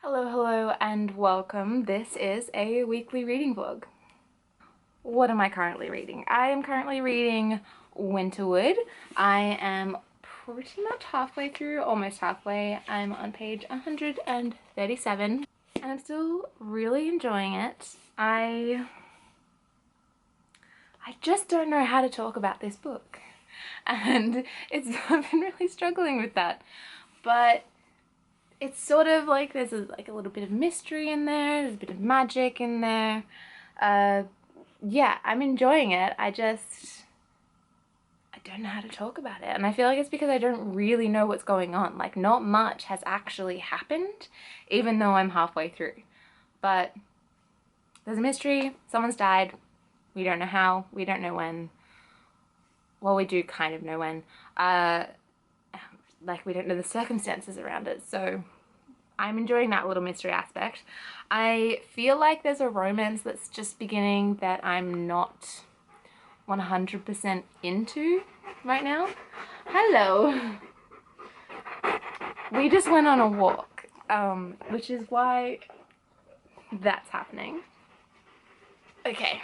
Hello and welcome. This is a weekly reading vlog. What am I currently reading? I am currently reading Winterwood. I am pretty much halfway through, almost halfway. I'm on page 137 and I'm still really enjoying it. I just don't know how to talk about this book and I've been really struggling with that, but it's sort of like there's a little bit of mystery in there, there's a bit of magic in there. Yeah, I'm enjoying it. I don't know how to talk about it, and I feel like it's because I don't really know what's going on. Like, not much has actually happened, even though I'm halfway through. But there's a mystery, someone's died, we don't know how, we don't know when. Well, we do kind of know when. Like, we don't know the circumstances around it, so I'm enjoying that little mystery aspect. I feel like there's a romance that's just beginning that I'm not 100% into right now. Hello! We just went on a walk, which is why that's happening. Okay.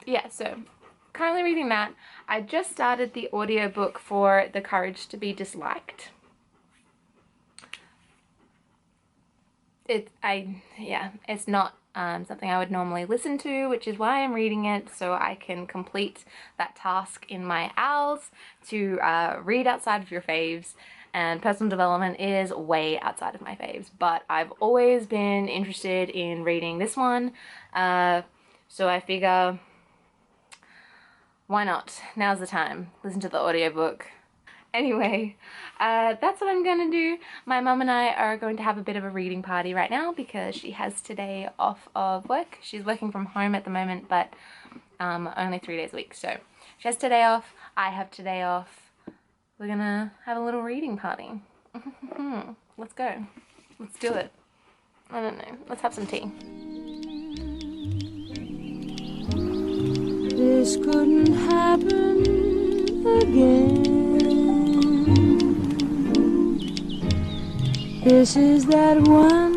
Yeah, so currently reading that. I just started the audiobook for The Courage to be Disliked. It's not something I would normally listen to, which is why I'm reading it, so I can complete that task in my owls to read outside of your faves. And personal development is way outside of my faves, but I've always been interested in reading this one, so I figure, why not? Now's the time. Listen to the audiobook. Anyway, that's what I'm gonna do. My mum and I are going to have a bit of a reading party right now because she has today off of work. She's working from home at the moment, but only 3 days a week. So she has today off, I have today off. We're gonna have a little reading party. Let's go. Let's do it. I don't know. Let's have some tea. This couldn't happen again. This is that one.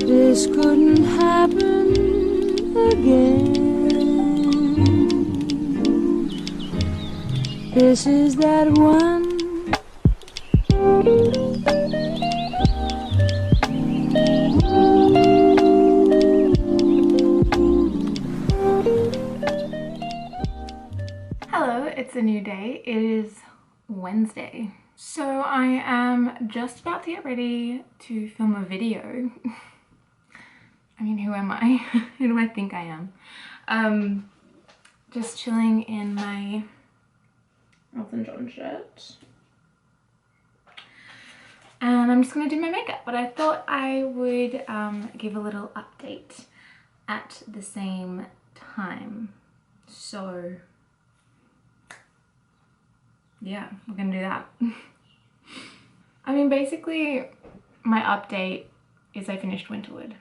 This couldn't happen again. This is that one. Hello, it's a new day. It is Wednesday. So I am just about to get ready to film a video. I mean, who am I? Who do I think I am? Just chilling in my Elton John shirt. And I'm just gonna do my makeup, but I thought I would give a little update at the same time. So yeah, we're gonna do that. I mean, basically my update is I finished Winterwood.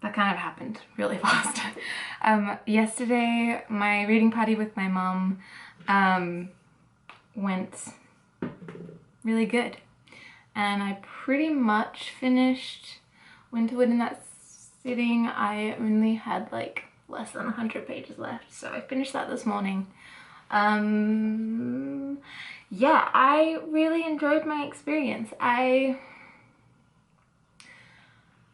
That kind of happened really fast. Yesterday my reading party with my mum went really good, and I pretty much finished Winterwood in that sitting, I only had like less than 100 pages left, so I finished that this morning. Yeah, I really enjoyed my experience. I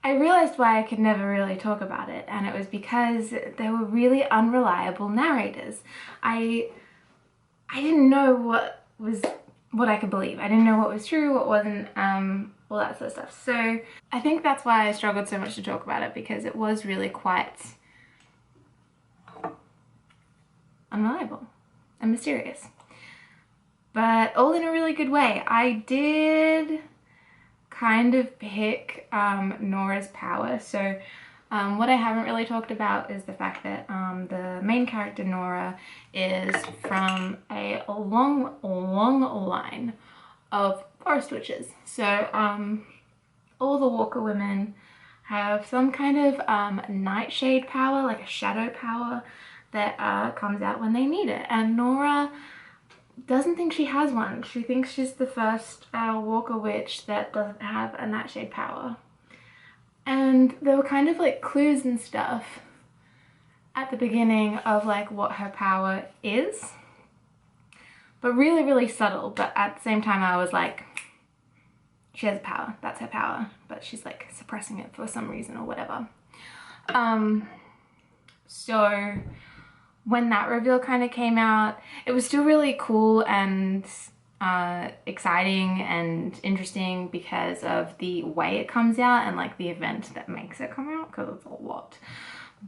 realized why I could never really talk about it, and it was because there were really unreliable narrators. I didn't know what I could believe. I didn't know what was true, what wasn't, all that sort of stuff. So I think that's why I struggled so much to talk about it, because it was really quite unreliable and mysterious. But all in a really good way. I did kind of pick Nora's power. So what I haven't really talked about is the fact that the main character Nora is from a long line of forest witches. So all the Walker women have some kind of nightshade power, like a shadow power that comes out when they need it. And Nora doesn't think she has one. She thinks she's the first Walker witch that doesn't have a nightshade power. And there were kind of like clues and stuff at the beginning of like what her power is, but really subtle. But at the same time I was like, she has a power, that's her power, but she's like suppressing it for some reason or whatever. So when that reveal kind of came out, it was still really cool and exciting and interesting because of the way it comes out and like the event that makes it come out, because it's a lot.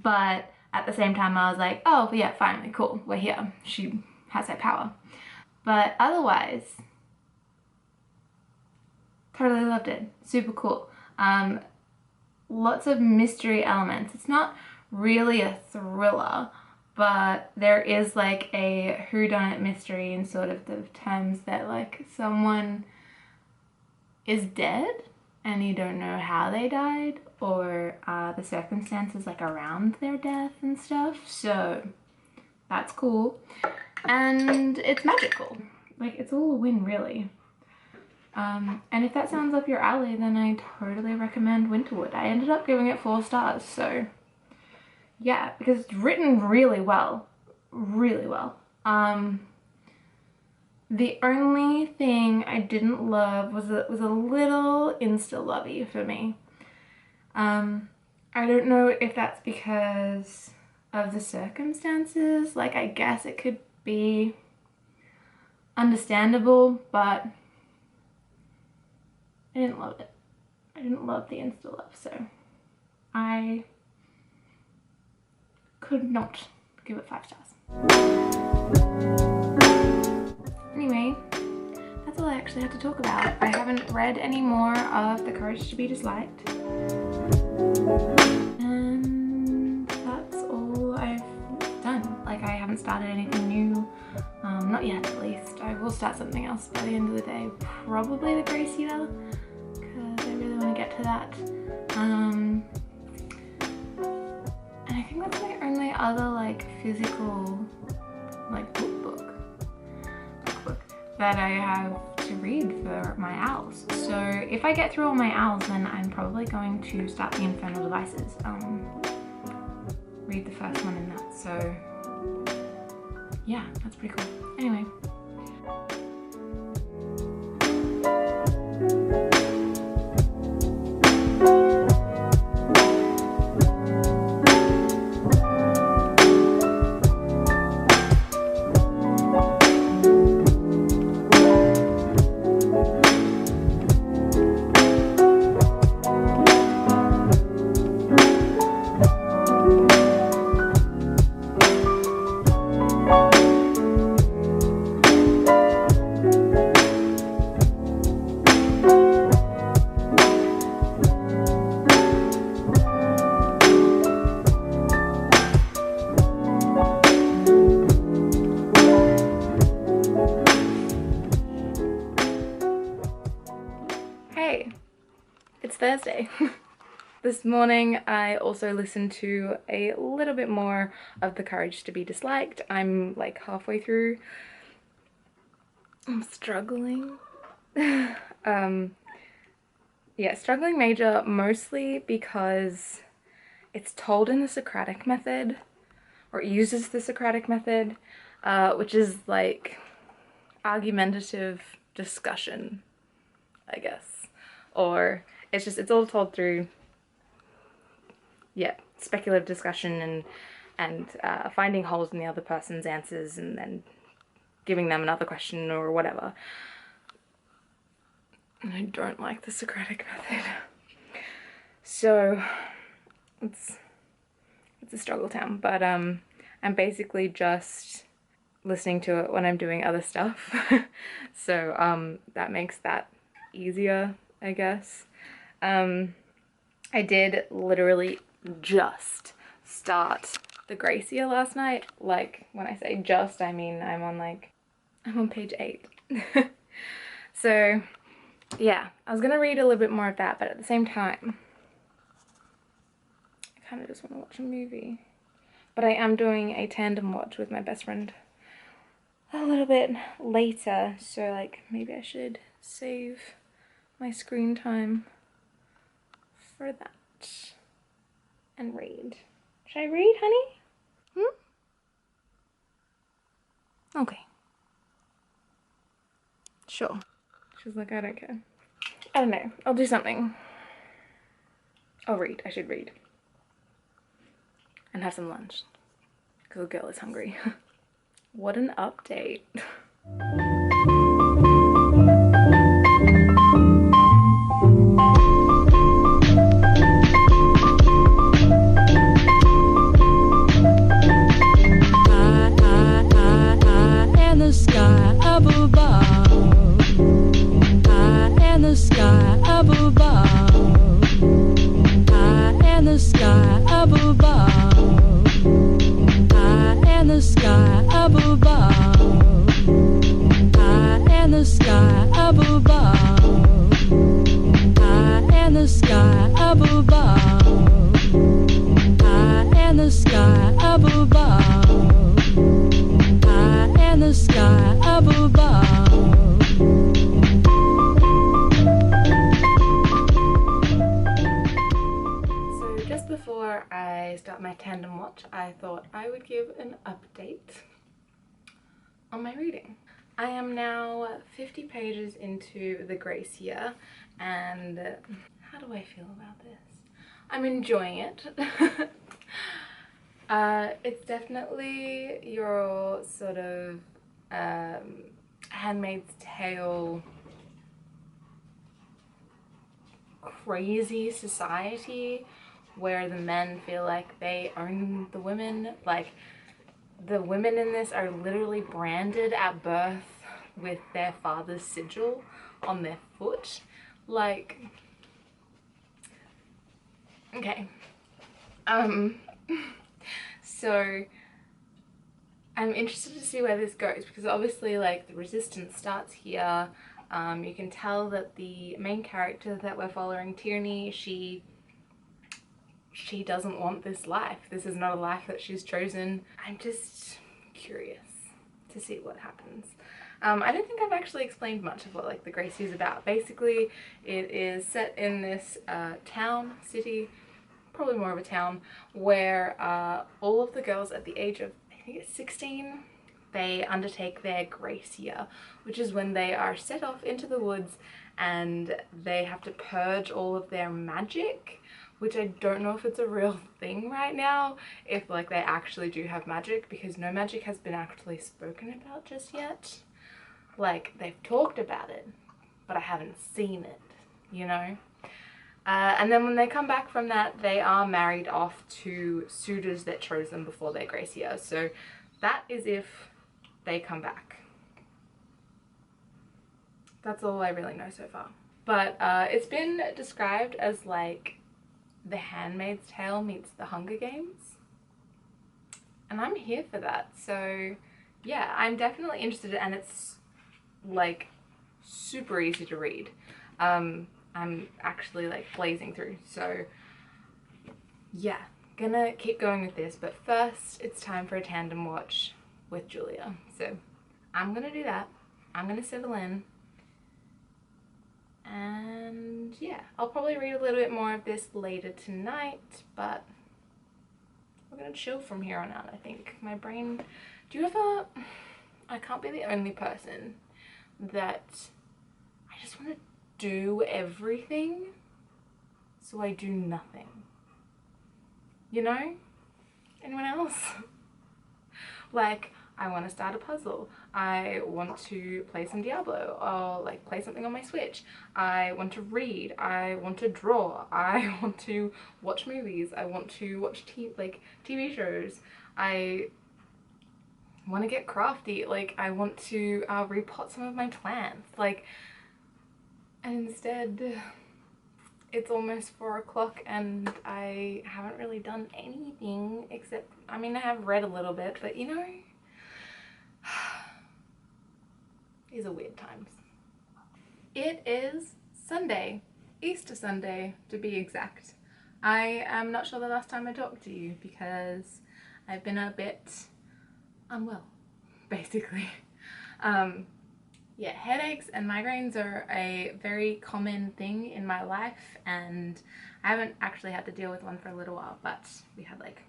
But at the same time I was like, oh yeah, finally, cool, we're here, she has her power. But otherwise, totally loved it, super cool. Lots of mystery elements. It's not really a thriller, but there is like a whodunit mystery in sort of the terms that like someone is dead and you don't know how they died, or the circumstances like around their death and stuff. So that's cool. And it's magical. Like, it's all a win, really. And if that sounds up your alley, then I totally recommend Winterwood. I ended up giving it 4 stars, so yeah, because it's written really well, really well. The only thing I didn't love was it was a little insta-lovey for me. I don't know if that's because of the circumstances. Like, I guess it could be understandable, but I didn't love it. I didn't love the insta-love, so I could not give it 5 stars. Anyway, that's all I actually had to talk about. I haven't read any more of The Courage to be Disliked. And that's all I've done. Like, I haven't started anything new. Not yet, at least. I will start something else by the end of the day. Probably the Readathon, because I really want to get to that. And I think that's my only other like physical like book that I have to read for my owls. So if I get through all my owls, then I'm probably going to start the Infernal Devices. Read the first one in that. So yeah, that's pretty cool. Anyway. It's Thursday. This morning I also listened to a little bit more of The Courage to be Disliked. I'm like halfway through. I'm struggling. Yeah, struggling major, mostly because it's told in the Socratic method, or it uses the Socratic method, which is like argumentative discussion, I guess. Or it's all told through, yeah, speculative discussion and finding holes in the other person's answers and then giving them another question or whatever. And I don't like the Socratic method. So it's a struggle town, but I'm basically just listening to it when I'm doing other stuff. So that makes that easier, I guess. I did literally just start the Gracia last night. Like, when I say just, I mean I'm on page 8. So yeah, I was gonna read a little bit more of that, but at the same time I kind of just want to watch a movie. But I am doing a tandem watch with my best friend a little bit later, so like maybe I should save my screen time for that and read. Should I read, honey? Okay. Sure. She's like, I don't care. I don't know. I'll do something. I'll read. I should read. And have some lunch. Because the girl is hungry. What an update. And the sky up above, high and the sky up above, high and the sky up above, high and the sky up above, high and the sky up above, high and the sky up above, high and the sky up above, high and the sky up above. So just before I start my tandem watch, I thought I would give an update on my reading. I am now 50 pages into the Gracia, and how do I feel about this? I'm enjoying it. It's definitely your sort of Handmaid's Tale crazy society where the men feel like they own the women. Like, the women in this are literally branded at birth with their father's sigil on their foot. Like, okay. So I'm interested to see where this goes, because obviously, like, the resistance starts here. You can tell that the main character that we're following, Tierney, she doesn't want this life. This is not a life that she's chosen. I'm just curious to see what happens. I don't think I've actually explained much of what, like, the Gracie is about. Basically, it is set in this city, probably more of a town, where all of the girls at the age of, I think it's 16, they undertake their Gracia, which is when they are set off into the woods and they have to purge all of their magic, which I don't know if it's a real thing right now, if like they actually do have magic, because no magic has been actually spoken about just yet. Like, they've talked about it, but I haven't seen it, you know? And then when they come back from that, they are married off to suitors that chose them before their Gracia. So that is if they come back. That's all I really know so far. But it's been described as like The Handmaid's Tale meets The Hunger Games. And I'm here for that. So yeah, I'm definitely interested, and it's like super easy to read. I'm actually like blazing through, so yeah, gonna keep going with this. But first it's time for a tandem watch with Julia, so I'm gonna do that. I'm gonna settle in, and yeah, I'll probably read a little bit more of this later tonight, but we're gonna chill from here on out, I think. My brain, do you ever, I can't be the only person that I just want to do everything, so I do nothing. You know? Anyone else? Like, I want to start a puzzle. I want to play some Diablo, or like play something on my Switch. I want to read. I want to draw. I want to watch movies. I want to watch TV shows. I want to get crafty. Like, I want to repot some of my plants. Like, and instead, it's almost 4 o'clock and I haven't really done anything except, I mean, I have read a little bit, but you know, these are weird times. It is Sunday, Easter Sunday to be exact. I am not sure the last time I talked to you because I've been a bit unwell, basically. Yeah, headaches and migraines are a very common thing in my life, and I haven't actually had to deal with one for a little while, but we had like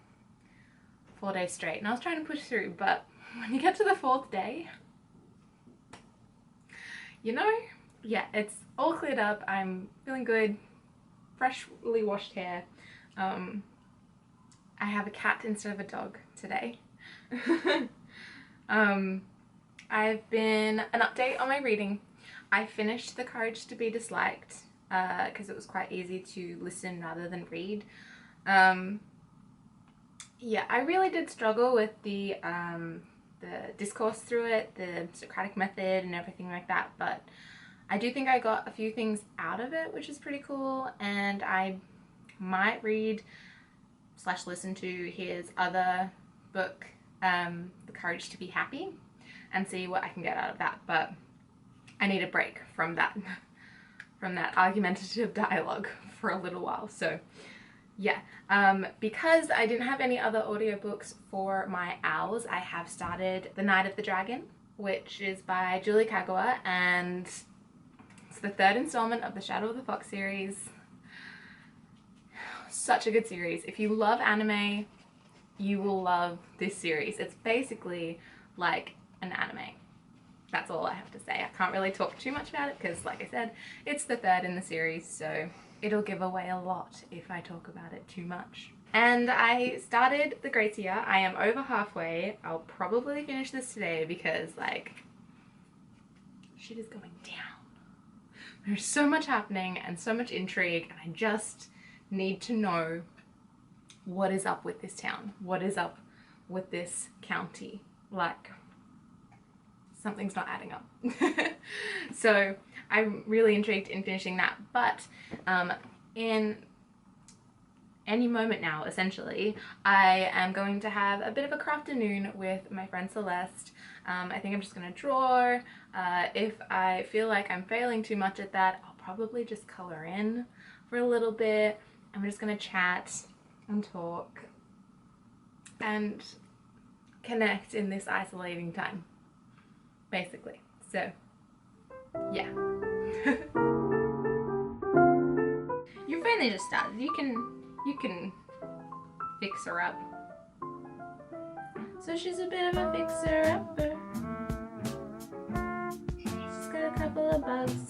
4 days straight and I was trying to push through, but when you get to the 4th day, you know, yeah, it's all cleared up. I'm feeling good, freshly washed hair. I have a cat instead of a dog today. I've been an update on my reading. I finished The Courage to be Disliked because it was quite easy to listen rather than read. Yeah, I really did struggle with the discourse through it, the Socratic method and everything like that, but I do think I got a few things out of it, which is pretty cool, and I might read / listen to his other book, The Courage to be Happy, and see what I can get out of that. But I need a break from that argumentative dialogue for a little while. So yeah, because I didn't have any other audiobooks for my owls, I have started The Night of the Dragon, which is by Julie Kagawa, and it's the 3rd installment of the Shadow of the Fox series. Such a good series. If you love anime, you will love this series. It's basically like an anime. That's all I have to say. I can't really talk too much about it because, like I said, it's the 3rd in the series, so it'll give away a lot if I talk about it too much. And I started The Gracia. I am over halfway. I'll probably finish this today because, like, shit is going down. There's so much happening and so much intrigue, and I just need to know what is up with this town. What is up with this county? Like, something's not adding up. So I'm really intrigued in finishing that, but in any moment now, essentially, I am going to have a bit of a crafternoon with my friend Celeste. I think I'm just going to draw. If I feel like I'm failing too much at that, I'll probably just color in for a little bit. I'm just going to chat and talk and connect in this isolating time, basically. So yeah. You've only just started. You can fix her up. So she's a bit of a fixer-upper. She's got a couple of bugs.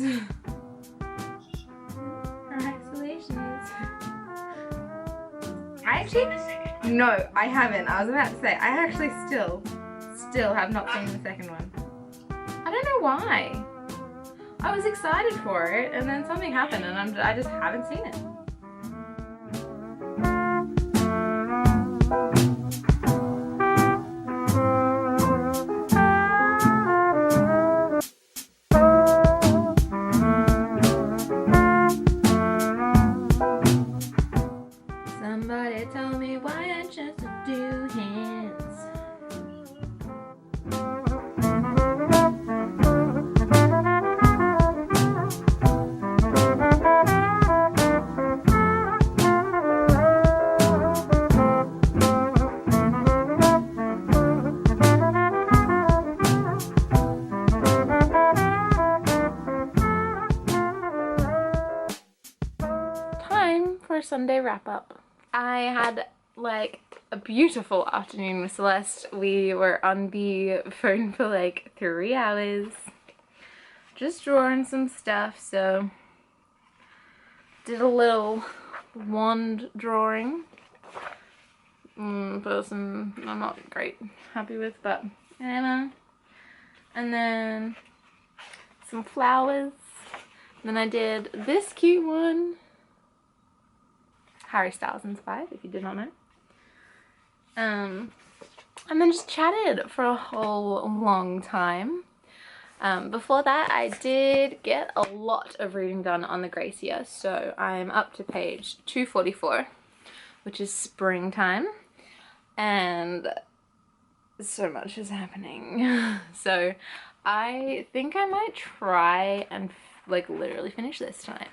Her isolations. I actually, no, I haven't. I was about to say, I actually still have not seen the second one. I don't know why. I was excited for it, and then something happened, and I just haven't seen it. Somebody tell me why I just do hands. Time for Sunday wrap up. I had like a beautiful afternoon with Celeste. We were on the phone for like 3 hours, just drawing some stuff, so did a little wand drawing. Person I'm not great happy with, but Anna. And then some flowers. Then I did this cute one, Harry Styles inspired, if you did not know. And then just chatted for a whole long time. Before that, I did get a lot of reading done on the Gracia, so I'm up to page 244, which is springtime, and so much is happening. So I think I might try and like literally finish this tonight.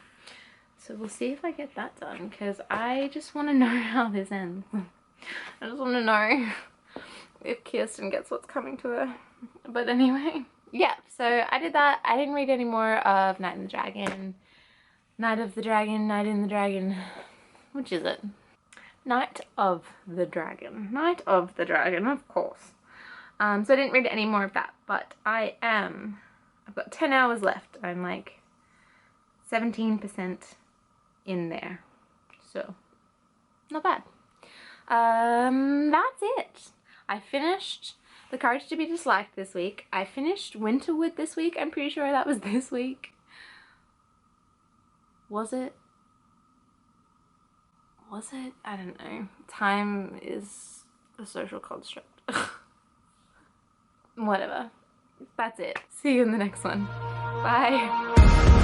So we'll see if I get that done, because I just want to know how this ends. I just want to know if Kirsten gets what's coming to her. But anyway, yeah, so I did that. I didn't read any more of Night in the Dragon. Night of the Dragon, Night in the Dragon. Which is it? Night of the Dragon. Night of the Dragon, of course. So I didn't read any more of that, but I've got 10 hours left. I'm like 17% in there, so not bad. That's it. I finished The Courage to be Disliked this week. I finished Winterwood this week. I'm pretty sure that was this week. Was it? Was it? I don't know. Time is a social construct. Whatever. That's it. See you in the next one. Bye.